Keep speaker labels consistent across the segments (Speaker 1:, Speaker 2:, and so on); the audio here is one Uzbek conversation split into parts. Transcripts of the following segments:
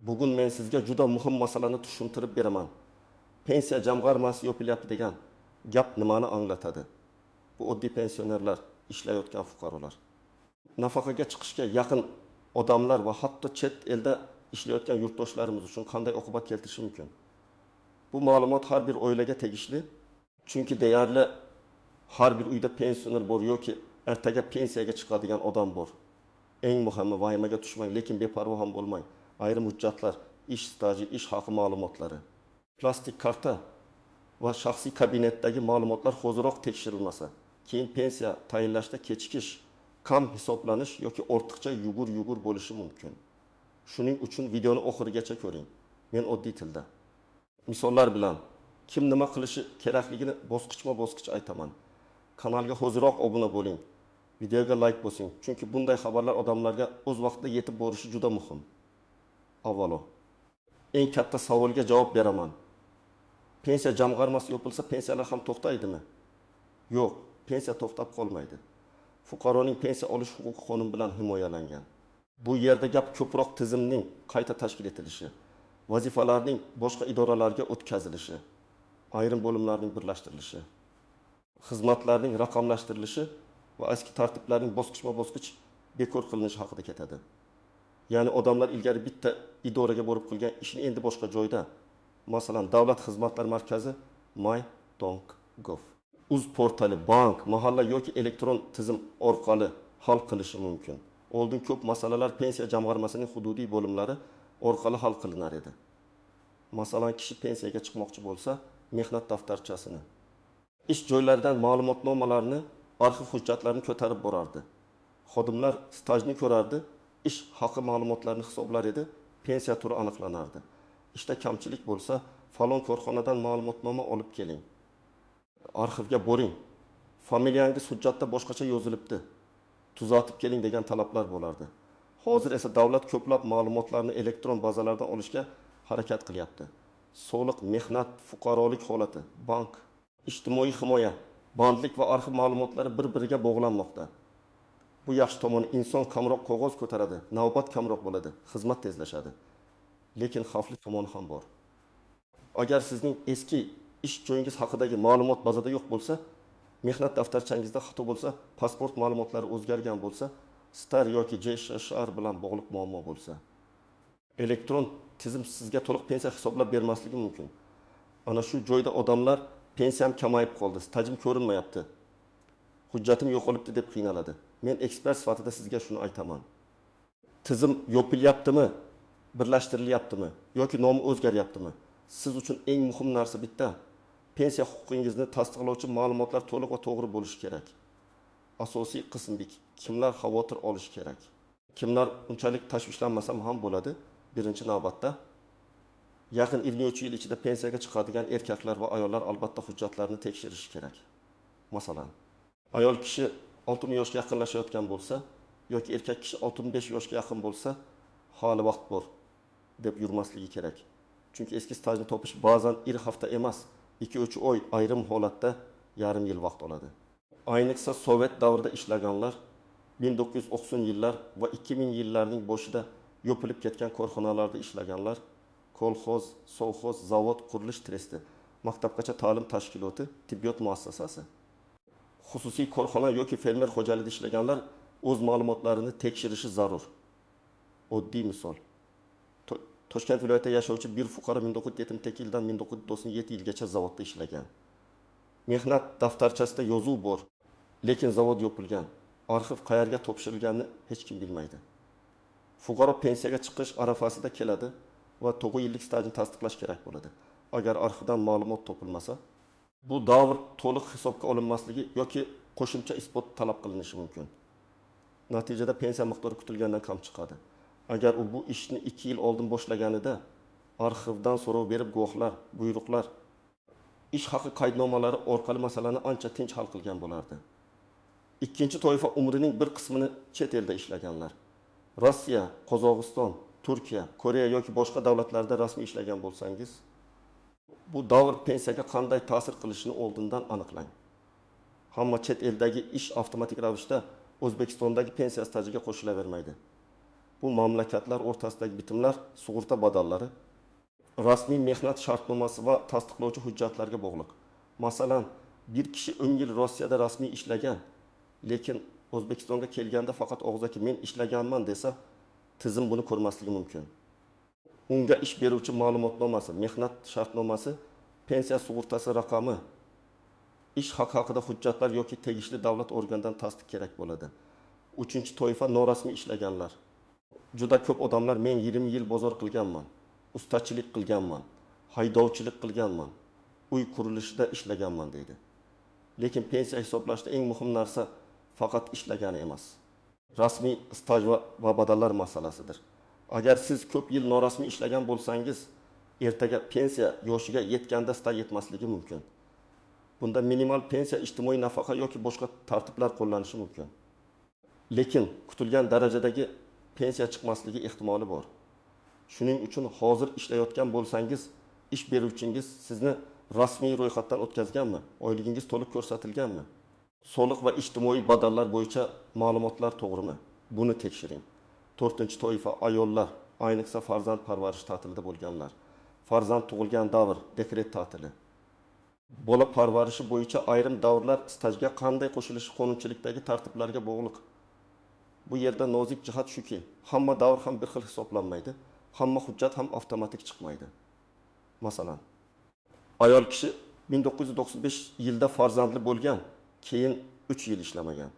Speaker 1: Bugun men sizga juda muhim masalani tushuntirib beraman. Pensiya jamg'armasi yopilyapti degan gap nimani anglatadi? Bu oddiy pensionerlar, ishlayotgan fuqarolar. Nafaqaga chiqishga yaqin odamlar va hatto chet elda ishlayotgan yurtdoshlarimiz uchun qanday oqibat keltirishi mumkin? Bu ma'lumot har bir oilaga tegishli. Chunki deyarli har bir uyda pensioner bor yoki ertaga pensiyaga chiqadigan odam bor. Eng muhimi vahimaga tushmang, lekin beparvo ham bo'lmang. Ayrim hujjatlar, ish staji, ish haqi ma'lumotlari, plastik karta va shaxsiy kabinetdagi ma'lumotlar hoziroq tekshirilmasa, keyin pensiya tayinlashda kechikish, kam hisoblanish yoki ortiqcha yugur bo'lishi mumkin. Shuning uchun videoni oxirigacha ko'ring. Men oddiy tilda, misollar bilan kim nima qilishi kerakligini bosqichma-bosqich aytaman. Kanalga hoziroq obuna bo'ling. Videoga like bosing, chunki bunday xabarlar odamlarga o'z vaqtida yetib borishi juda muhim. Avvalo, eng katta savolga javob beraman. Pensiya jamg'armasi yopilsa, pensiyalar ham to'xtaydimi? Yo'q, pensiya to'xtab qolmaydi. Fuqaroning pensiya olish huquqi qonun bilan himoyalangan. Bu yerda gap ko'proq tizimning qayta tashkil etilishi, vazifalarning boshqa idoralarga o'tkazilishi, ayrim bo'limlarning birlashtirilishi, xizmatlarning raqamlashtirilishi va eski tartiblarning bosqichma-bosqich bekor qilinishi haqida ketadi. Ya'ni odamlar ilgari bitta idoraga borib qilgan ishni endi boshqa joyda, masalan, Davlat xizmatlar markazi my.gov, uz portali, bank, mahalla yoki elektron tizim orqali hal qilishi mumkin. Oldin ko'p masalalar pensiya jamg'armasining hududiy bo'limlari orqali hal qilinar edi. Masalan, kishi pensiyaga chiqmoqchi bo'lsa, mehnat daftarchasini, ish joylaridan ma'lumotnomalarni, arxiv hujjatlarini ko'tarib borardi. Xodimlar stajni ko'rardi, ish haqi ma'lumotlarni hisoblar edi, pensiya turi aniqlanardi. Ishda kamchilik bo'lsa, falon korxonadan ma'lumotnoma olib keling. Arxivga boring. Familiyangiz hujjatda boshqacha yozilibdi. Tuzatib keling degan talablar bo'lardi. Hozir esa davlat ko'plab ma'lumotlarni elektron bazalardan olishga harakat qilyapti. Soliq, mehnat, fuqarolik holati, bank, ijtimoiy himoya, bandlik va arxiv ma'lumotlari bir-biriga bog'lanmoqda. Bu yaxshi tomoni, inson kamroq qog'oz ko'taradi, navbat kamroq bo'ladi, xizmat tezlashadi. Lekin xavfli tomoni ham bor. Agar sizning eski ish joyingiz haqidagi ma'lumot bazada yo'q bo'lsa, mehnat daftarchangizda xato bo'lsa, pasport ma'lumotlari o'zgargan bo'lsa, star yoki JSHR bilan bog'liq muammo bo'lsa, elektron tizim sizga to'liq pensiya hisoblab bermasligi mumkin. Ana shu joyda odamlar pensiyam kamayib qoldi, stajim ko'rinmayapti, hujjatim yo'qolibdi deb qiynaladi. Men ekspert sifatida sizga shuni aytaman. Tizim yopilyaptimi, birlashtirilyaptimi yoki nomi o'zgaryaptimi? Siz uchun eng muhim narsa bitta: pensiya huquqingizni tasdiqlovchi ma'lumotlar to'liq va to'g'ri bo'lishi kerak. Asosiy qismdek kimlar xavotir olishi kerak? Kimlar unchalik tashvishlanmasam ham bo'ladi? Birinchi navbatda yaqin 23 yil ichida pensiyaga chiqadigan erkaklar va ayollar albatta hujjatlarini tekshirishi kerak. Masalan, ayol kishi 60 yoshga yaqinlashayotgan bo'lsa yoki erkak kishi 65 yoshga yaqin bo'lsa, hali vaqt bor deb yurmasligi kerak. Chunki eski stajni topish ba'zan 1 hafta emas, 2-3 oy, ayrim holatda yarim yil vaqt oladi. Ayniqsa Sovet davrida ishlaganlar, 1990 yillar va 2000 yillarning boshida yopilib ketgan korxonalarda ishlaganlar, kolxoz, sovxoz, zavod, qurilish tresti, maktabgacha ta'lim tashkiloti, tibbiyot muassasasi, xususiy korxona yoki fermer xo'jaligida ishlaganlar o'z ma'lumotlarini tekshirishi zarur. Oddiy misol. Toshkent viloyatida yashovchi bir fuqaro 1972 yildan 1997 yilgacha zavodda ishlagan. Mehnat daftarchasida yozuv bor, lekin zavod yopilgan. Arxiv qayerga topshirilganini hech kim bilmaydi. Fuqaro pensiyaga chiqish arafasida keladi va 9 yillik stajni tasdiqlash kerak bo'ladi. Agar arxivdan ma'lumot topilmasa, bu davr to'liq hisobga olinmasligi yoki qo'shimcha isbot talab qilinishi mumkin. Natijada pensiya miqdori kutilgandan kam chiqadi. Agar u bu ishni 2 yil oldin boshlaganida arxivdan so'rov berib guvohlar, buyruqlar, ish haqi qaydnomalari orqali masalani ancha tinch hal qilgan bo'lardi. Ikkinchi toifa umrining bir qismini chet elda ishlaganlar. Rossiya, Qozog'iston, Turkiya, Koreya yoki boshqa davlatlarda rasmiy ishlagan bo'lsangiz, bu davr pensiyaga qanday ta'sir qilishini oldindan aniqlang. Hamma chet eldagi ish avtomatik ravishda O'zbekistondagi pensiya stajiga qo'shilavermaydi. Bu mamlakatlar o'rtasidagi bitimlar sug'urta badallari rasmiy mehnat shartnomasi va tasdiqlovchi hujjatlarga bog'liq. Masalan, bir kishi 10 yil Rossiyada rasmiy ishlagan, lekin O'zbekistonga kelganda faqat og'zaki men ishlaganman desa, tizim buni ko'rmasligi mumkin. Unga ish beruvchi ma'lumotnomasi, mehnat shartnomasi, pensiya sug'urtasi raqami, ish haqi haqida hujjatlar yoki tegishli davlat organidan tasdiq kerak bo'ladi. Uchinchi toifa norasmiy ishlaganlar. Juda ko'p odamlar men 20 yil bozor qilganman, ustachilik qilganman, haydovchilik qilganman, uy qurilishida ishlaganman deydi. Lekin pensiya hisoblashda eng muhim narsa faqat ishlagani emas. Rasmiy staj va badallar masalasidir. Agar siz ko'p yil norasmiy ishlagan bo'lsangiz, ertaga pensiya yoshiga yetganda staj yetmasligi mumkin. Bunda minimal pensiya, ijtimoiy nafaqa yoki boshqa tartiblar qo'llanishi mumkin. Lekin kutilgan darajadagi pensiya chiqmasligi ehtimoli bor. Shuning uchun hozir ishlayotgan bo'lsangiz, ish beruvchingiz sizni rasmiy ro'yxatdan o'tkazganmi? Oyligingiz to'liq ko'rsatilganmi? Soliq va ijtimoiy badallar bo'yicha ma'lumotlar to'g'rimi? Buni tekshiring. 4-toifa ayollar, ayniqsa farzand parvarish ta'tilida bo'lganlar. Farzand tug'ilgan davr, dekret ta'tili. Bola parvarishi bo'yicha ayrim davrlar stajga qanday qo'shilishi qonunchilikdagi tartiblarga bog'liq. Bu yerda nozik jihat shuki, hamma davr ham bir xil hisoblanmaydi, hamma hujjat ham avtomatik chiqmaydi. Masalan, ayol kishi 1995 yilda farzandli bo'lgan, keyin 3 yil ishlamagan.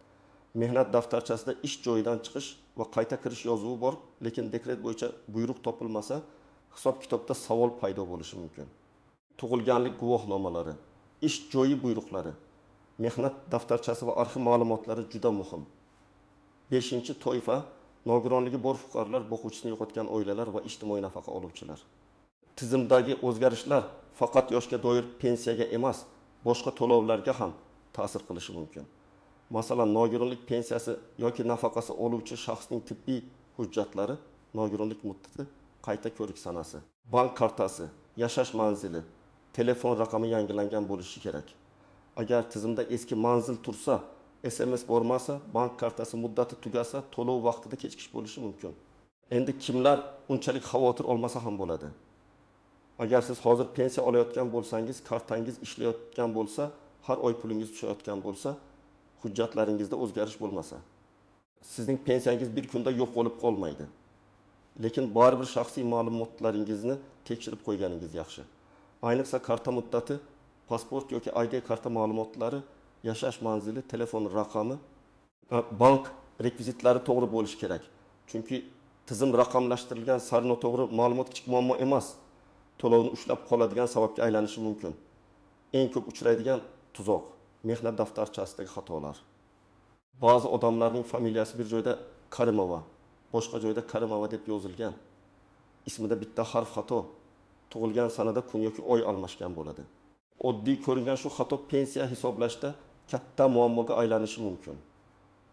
Speaker 1: Mehnat daftarchasida ish joyidan chiqish va qayta kirish yozuvi bor, lekin dekret bo'yicha buyruq topilmasa, hisob-kitobda savol paydo bo'lishi mumkin. Tug'ilganlik guvohnomalari, ish joyi buyruqlari, mehnat daftarchasi va arxiv ma'lumotlari juda muhim. 5-toifa nogironligi bor fuqarolar, boquvchisini yo'qotgan oilalar va ijtimoiy nafaqa oluvchilar. Tizimdagi o'zgarishlar faqat yoshga doir pensiyaga emas, boshqa to'lovlarga ham ta'sir qilishi mumkin. Masalan, nogironlik pensiyasi yoki nafaqasi oluvchi shaxsning tibbiy hujjatlari, nogironlik muddati, qayta ko'rik sanasi, bank kartasi, yashash manzili, telefon raqami yangilangan bo'lishi kerak. Agar tizimda eski manzil tursa, SMS bormasa, bank kartasi muddati tugasa, to'lov vaqtida kechikish bo'lishi mumkin. Endi kimlar unchalik xavotir olmasa ham bo'ladi. Agar siz hozir pensiya olayotgan bo'lsangiz, kartangiz ishlayotgan bo'lsa, har oy pulingiz tushayotgan bo'lsa, hujjatlaringizda o'zgarish bo'lmasa, sizning pensiyangiz bir kunda yo'q bo'lib qolmaydi. Lekin baribir shaxsiy ma'lumotlaringizni tekshirib qo'yganingiz yaxshi. Ayniqsa karta muddati, pasport yoki ID karta ma'lumotlari, yashash manzili, telefon raqami, bank rekvizitlari to'g'ri bo'lishi kerak. Chunki tizim raqamlashtirilgan sari noto'g'ri ma'lumot kichik muammo emas. To'lovni ushlab qoladigan sababga aylanishi mumkin. Eng ko'p uchraydigan tuzoq, mehnat daftarchasidagi xatolar. Ba'zi odamlarning familiyasi bir joyda Karimova, boshqa joyda Karimova deb yozilgan. Ismida bitta harf xato, tug'ilgan sanada kun yoki oy almashgan bo'ladi. Oddiy ko'ringan shu xato pensiya hisoblashda katta muammoga aylanishi mumkin.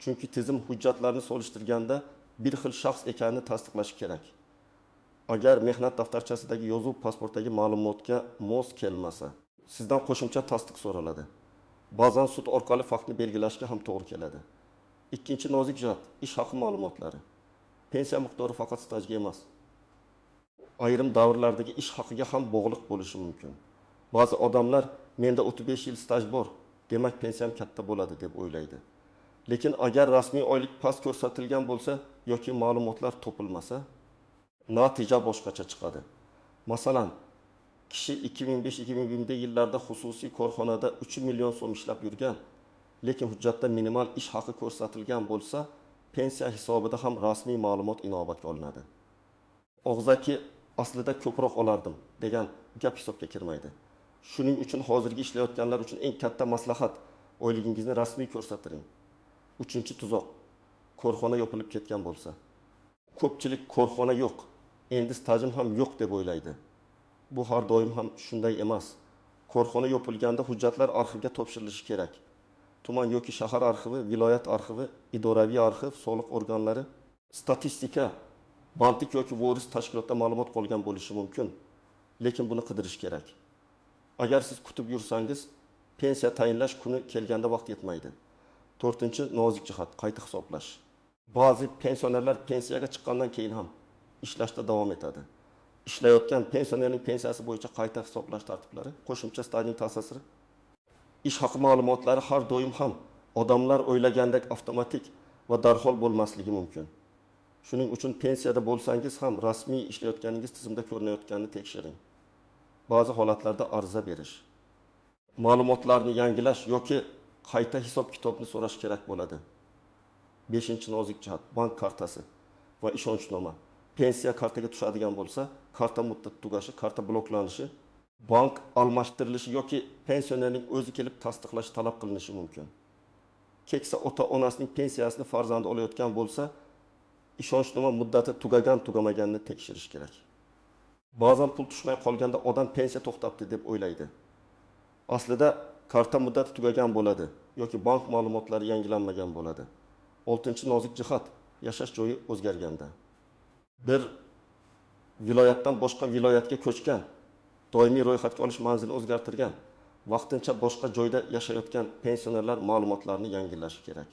Speaker 1: Chunki tizim hujjatlarni solishtirganda bir xil shaxs ekanini tasdiqlashi kerak. Agar mehnat daftarchasidagi yozuv pasportdagi ma'lumotga mos kelmasa, sizdan qo'shimcha tasdiq so'raladi. Ba'zan sud orqali faktni belgilashga ham to'g'ri keladi. Ikkinchi nozik jihat, ish haqi ma'lumotlari. Pensiya miqdori faqat stajga emas, ayrim davrlardagi ish haqiga ham bog'liq bo'lishi mumkin. Ba'zi odamlar menda 35 yil staj bor, demak pensiyam katta bo'ladi deb o'ylaydi. Lekin agar rasmiy oylik past ko'rsatilgan bo'lsa yoki ma'lumotlar topilmasa, natija boshqacha chiqadi. Masalan, kishi 2005-2020 yillarda xususiy korxonada 3 million so'm ishlab yurgan, lekin hujjatda minimal ish haqi ko'rsatilgan bo'lsa, pensiya hisobida ham rasmiy ma'lumot inobatga olinadi. Og'zaki aslida ko'proq olardim degan gap hisobga kirmaydi. Shuning uchun hozirgi ishlayotganlar uchun eng katta maslahat, oyligingizni rasmiy ko'rsatiring. 3-tuzoq, korxona yopilib ketgan bo'lsa. Ko'pchilik korxona yo'q, endi stajim ham yo'q deb o'ylaydi. Bu har doim ham shunday emas. Korxona yopilganda hujjatlar arxivga topshirilishi kerak. Tuman yoki shahar arxivi, viloyat arxivi, idoraviy arxiv, soliq organlari, statistika, bandlik yoki voris tashkilotda ma'lumot qolgan bo'lishi mumkin. Lekin buni qidirish kerak. Agar siz kutib yursangiz, pensiya tayinlash kuni kelganda vaqt yetmaydi. 4-nozik jihat, qayta hisoblash. Bazı pensionerlar pensiyaga chiqqandan keyin ham ishlashda davom etadi. Ishlayotgan pensionerning pensiyasi bo'yicha qayta hisoblash tartiblari, qo'shimcha stajning ta'siri, ish haqi ma'lumotlari har doim ham odamlar o'ylagandek avtomatik va darhol bo'lmasligi mumkin. Shuning uchun pensiyada bo'lsangiz ham rasmiy ishlayotganingiz tizimda ko'rinayotganini tekshiring. Ba'zi holatlarda ariza berish, ma'lumotlarni yangilash yoki qayta hisob-kitobni so'rash kerak bo'ladi. 5-nozik jihat bank kartasi va ishonchnoma. Pensiya kartaga tushadigan bo'lsa, karta muddati tugashi, karta bloklanishi, bank almashtirilishi yoki pensionerning o'zi kelib tasdiqlashi talab qilinishi mumkin. Keksa ota-onasining pensiyasini farzandi olayotgan bo'lsa, ishonchnoma muddati tugagan-tugamaganini tekshirish kerak. Ba'zan pul tushmay qolganda odam pensiya to'xtabdi deb o'ylaydi. Aslida karta muddati tugagan bo'ladi yoki bank ma'lumotlari yangilanmagan bo'ladi. 6-nozik jihat yashash joyi o'zgarganda. Bir viloyatdan boshqa viloyatga ko'chgan, doimiy ro'yxatga olish manzilini o'zgartirgan, vaqtincha boshqa joyda yashayotgan pensionerlar ma'lumotlarini yangilashi kerak.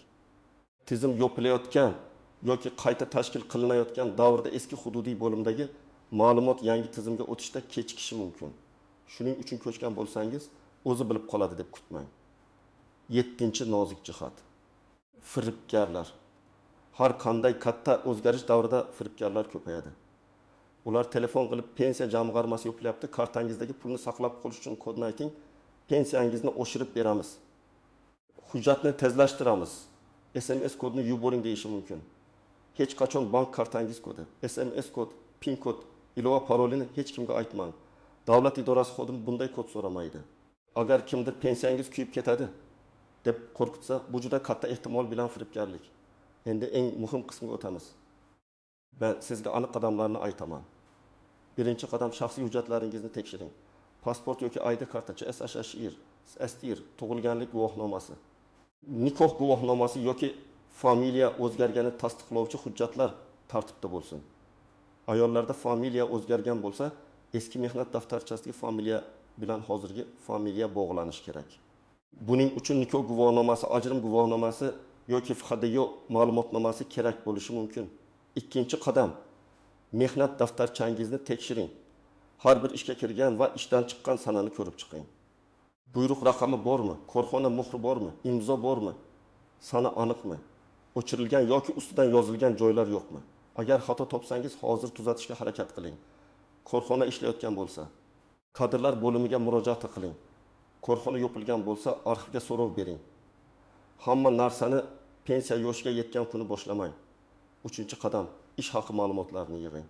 Speaker 1: Tizim yopilayotgan yoki qayta tashkil qilinayotgan davrda eski hududiy bo'limdagi ma'lumot yangi tizimga o'tishda kechikishi mumkin. Shuning uchun ko'chgan bo'lsangiz, o'zi bilib qoladi deb kutmang. 7-nozik jihat. Firibgarlar. Har qanday katta o'zgarish davrida firibgarlar ko'payadi. Ular telefon qilib pensiya jamg'armasi yopilyapti, kartangizdagi pulni saqlab qolish uchun kodni ayting, pensiyangizni oshirib beramiz. Hujjatni tezlashtiramiz. SMS kodni yuboring deyishi mumkin. Hech qachon bank kartangiz kodi, SMS kod, PIN kod, ilova parolini hech kimga aytmang. Davlat idorasi xodimi bunday kod so'ramaydi. Agar kimdir pensiyangiz kuyib ketadi deb qo'rqitsa, bu juda katta ehtimol bilan firibgarlik. Endi eng muhim qismga o'tamiz. Ben sizga aniq qadamlarni aytaman. Birinchi qadam shaxsiy hujjatlaringizni tekshiring. Pasport yoki ID kartacha, SSHIR, STIR, tug'ilganlik guvohnomasi, nikoh guvohnomasi yoki familiya o'zgarganini tasdiqlovchi hujjatlar tartibda bo'lsin. Ayollarda familiya o'zgargan bo'lsa, eski mehnat daftarchasidagi familiya bilan hozirgi familiya bog'lanishi kerak. Buning uchun nikoh guvohnomasi, ajrim guvohnomasi yoki FHDYO ma'lumotnomasi kerak bo'lishi mumkin. Ikkinchi qadam, mehnat daftarchangizni tekshiring. Har bir ishga kirgan va ishdan chiqqan sanani ko'rib chiqing. Buyruq raqami bormi? Korxona muhri bormi? Imzo bormi? Sana aniqmi? O'chirilgan yoki ustidan yozilgan joylar yo'qmi? Agar xato topsangiz, hozir tuzatishga harakat qiling. Korxona ishlayotgan bo'lsa, kadrlar bo'limiga murojaat qiling. Korxona yopilgan bo'lsa, arxivga so'rov bering. Hamma narsani pensiya yoshiga yetgan kuni boshlamang. 3-qadam, ish haqi ma'lumotlarini yig'ing.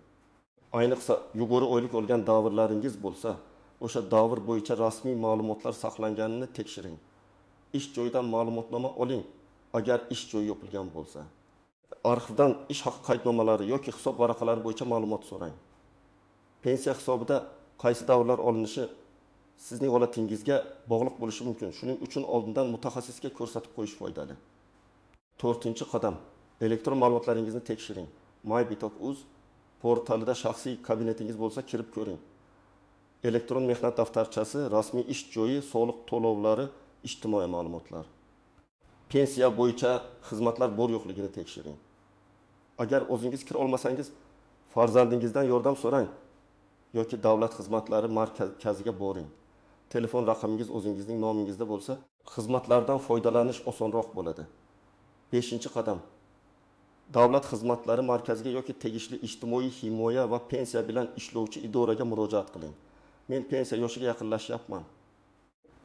Speaker 1: Ayniqsa yug'ori oylik olgan davrlaringiz bo'lsa, o'sha davr bo'yicha rasmiy ma'lumotlar saqlanganini tekshiring. Ish joyidan ma'lumotnoma oling, agar ish joyi yopilgan bo'lsa. Arxivdan ish haqi qaydnomalari yoki hisob varaqalari bo'yicha ma'lumot so'rang. Pensiya hisobida qaysi davrlar olinishi sizning holatingizga bog'liq bo'lishi mumkin. Shuning uchun oldindan mutaxassisga ko'rsatib qo'yish foydali. 4-qadam, elektron ma'lumotlaringizni tekshiring. mybitok.uz portalida shaxsiy kabinetingiz bo'lsa, kirib ko'ring. Elektron mehnat daftarchasi, rasmiy ish joyi, soliq to'lovlari, ijtimoiy ma'lumotlar. Pensiya bo'yicha xizmatlar bor yo'qligini tekshiring. Agar o'zingiz kira olmasangiz, farzandingizdan yordam so'rang yoki davlat xizmatlari markaziga boring. Telefon raqamingiz o'zingizning nomingizda bo'lsa, xizmatlardan foydalanish osonroq bo'ladi. 5-qadam. Davlat xizmatlari markaziga yoki tegishli ijtimoiy himoya va pensiya bilan ishlovchi idoraga murojaat qiling. Men pensiya yoshiga yaqinlashyapman.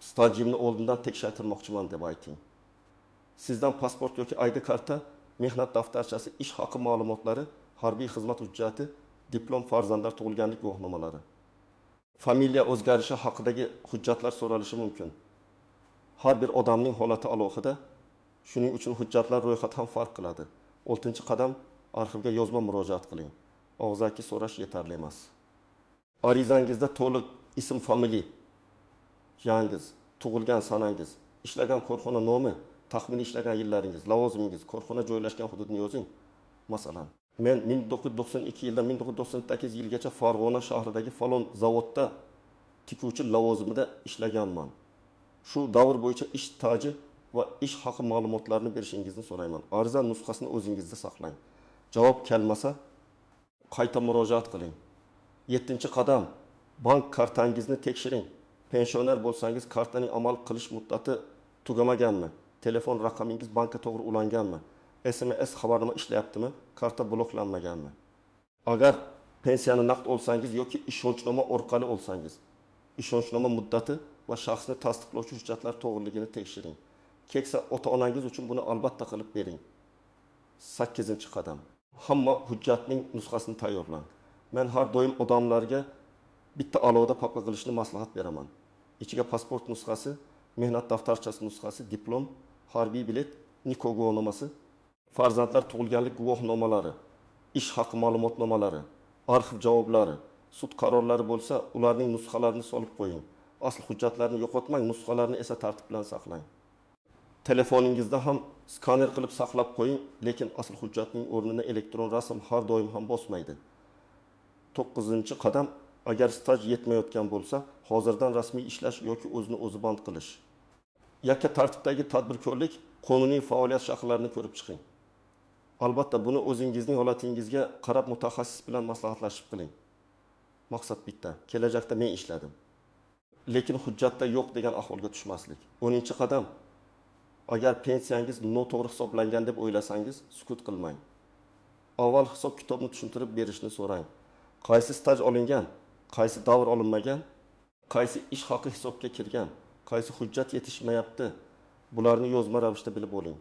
Speaker 1: Stajimni oldindan tekshirtirmoqchiman deb ayting. Sizdan pasport yoki ID karta, mehnat daftarchasi, ish haqi ma'lumotlari, harbiy xizmat hujjati, diplom, farzandlar tug'ilganlik guvohnomalari. Familiya o'zgarishi haqidagi hujjatlar so'ralishi mumkin. Har bir odamning holati alohida, shuning uchun hujjatlar ro'yxati ham farq qiladi. 6-qadam, arxivga yozma murojaat qiling. Og'zaki so'rash yetarli emas. Arizangizda to'liq ism, familiya, yangiz, tug'ilgan sanangiz, ishlagan korxona nomi, taxminiy ishlagan yillaringiz, lavozimingiz, korxona joylashgan hududni yozing. Masalan, men 1992 yildan 1998 yilgacha Farg'ona shahridagi falon zavodda tikuvchi lavozimida ishlaganman. Shu davr bo'yicha ish staji va ish haqi ma'lumotlarini berishingizni so'rayman. Ariza nusxasini o'zingizda saqlang. Javob kelmasa qayta murojaat qiling. 7-qadam, bank kartangizni tekshiring. Pensioner bo'lsangiz, kartaning amal qilish muddati tugamaganmi? Telefon raqamingiz bankka to'g'ri ulanganmi? SMS xabarnoma ishlayaptimi? Karta bloklanmaganmi? Agar pensiyani naqd olsangiz yoki ishonchnoma orqali olsangiz, ishonchnoma muddati va shaxsni tasdiqlovchi hujjatlar to'g'riligini tekshiring. Keksa ota-onangiz uchun buni albatta qilib bering. 8-qadam. Hamma hujjatning nusxasini tayyorlang. Men har doim odamlarga bitta alohida papka qilishni maslahat beraman. İchiga pasport nusxasi, mehnat daftarchasi nusxasi, diplom, harbiy bilet, nikoh guvohnomasi, farzandlar tug'ilganlik guvohnomalari, ish haqi ma'lumotnomalari, arxiv javoblari, sud qarorlari bo'lsa, ularning nusxalarini solib qo'ying. Asl hujjatlarni yo'qotmang, nusxalarini esa tartib bilan saqlang. Telefoningizda ham skaner qilib saqlab qo'ying, lekin asl hujjatning o'rnini elektron rasm har doim ham bosmaydi. 9-qadam, agar staj yetmayotgan bo'lsa, hozirdan rasmiy ishlash yoki o'zini o'zi band qilish. Yakka tartibdagi tadbirkorlik qonuniy faoliyat shaxlarini ko'rib chiqing. Albatta buni o'zingizning holatingizga qarab mutaxassis bilan maslahatlashib qiling. Maqsad bitta, kelajakda men ishladim. Lekin hujjatda yo'q degan ahvolga tushmaslik. 10-qadam, agar pensiyangiz noto'g'ri hisoblangan deb o'ylasangiz, sukut qilmang. Avval hisob kitobni tushuntirib berishni so'rang. Qaysi staj olingan, qaysi davr olinmagan, qaysi ish haqi hisobga kirgan, qaysi hujjat yetishmayapti, bularni yozma ravishda bilib oling.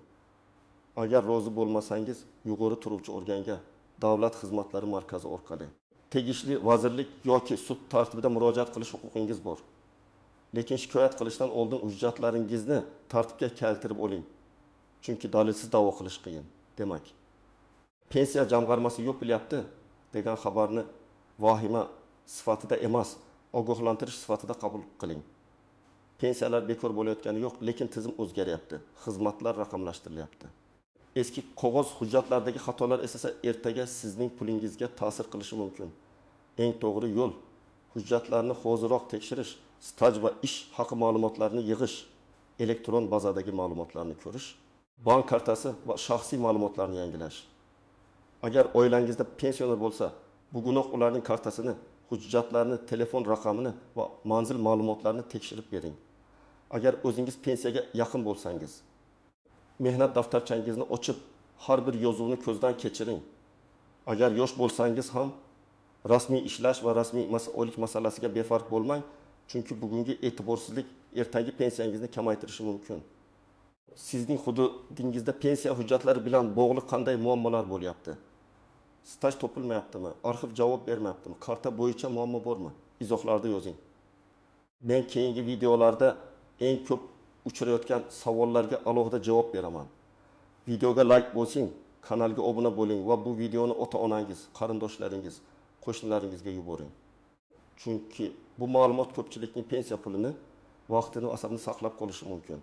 Speaker 1: Agar rozi bo'lmasangiz, yuqori turuvchi organga, davlat xizmatlari markazi orqali, tegishli vazirlik yoki sud tartibida murojaat qilish huquqingiz bor. Lekin shikoyat qilishdan oldin hujjatlaringizni tartibga keltirib oling. Chunki dalilsiz da'vo qilish qiyin. Demak, pensiya jamg'armasi yopilyapti degan xabarni vahima sifatida emas, ogohlantirish sifatida qabul qiling. Pensiyalar bekor bo'layotgani yo'q, lekin tizim o'zgaryapti. Xizmatlar raqamlashtirilyapti. Eski qog'oz hujjatlardagi xatolar esa ertaga sizning pulingizga ta'sir qilishi mumkin. Eng to'g'ri yo'l hujjatlarni hoziroq tekshirish, staj va ish haqi ma'lumotlarini yig'ish, elektron bazadagi ma'lumotlarni ko'rish, bank kartasi va shaxsiy ma'lumotlarni yangilash. Agar oilangizda pensioner bo'lsa, bugunoq ularning kartasini, hujjatlarini, telefon raqamini va manzil ma'lumotlarini tekshirib bering. Agar o'zingiz pensiyaga yaqin bo'lsangiz, mehnat daftarchangizni ochib, har bir yozuvni ko'zdan kechiring. Agar yosh bo'lsangiz ham rasmiy ishlash va rasmiy mas'ullik masalasiga befarq bo'lmang, chunki bugungi e'tiborsizlik ertangi pensiyangizni kamaytirishi mumkin. Sizning hududingizda pensiya hujjatlari bilan bog'liq qanday muammolar bo'lyapti? Staj topilmayaptimi? Arxiv javob bermayaptimi? Karta bo'yicha muammo bormi? Izohlarda yozing. Men keyingi videolarda eng ko'p uchrayotgan savollarga alohida javob beraman. Videoga like bosing, kanalga obuna bo'ling va bu videoni ota-onangiz, qarindoshlaringiz, qo'shnilaringizga yuboring. Chunki bu ma'lumot ko'pchilikning pensiya pulini, vaqtini va asabini saqlab qolishi mumkin.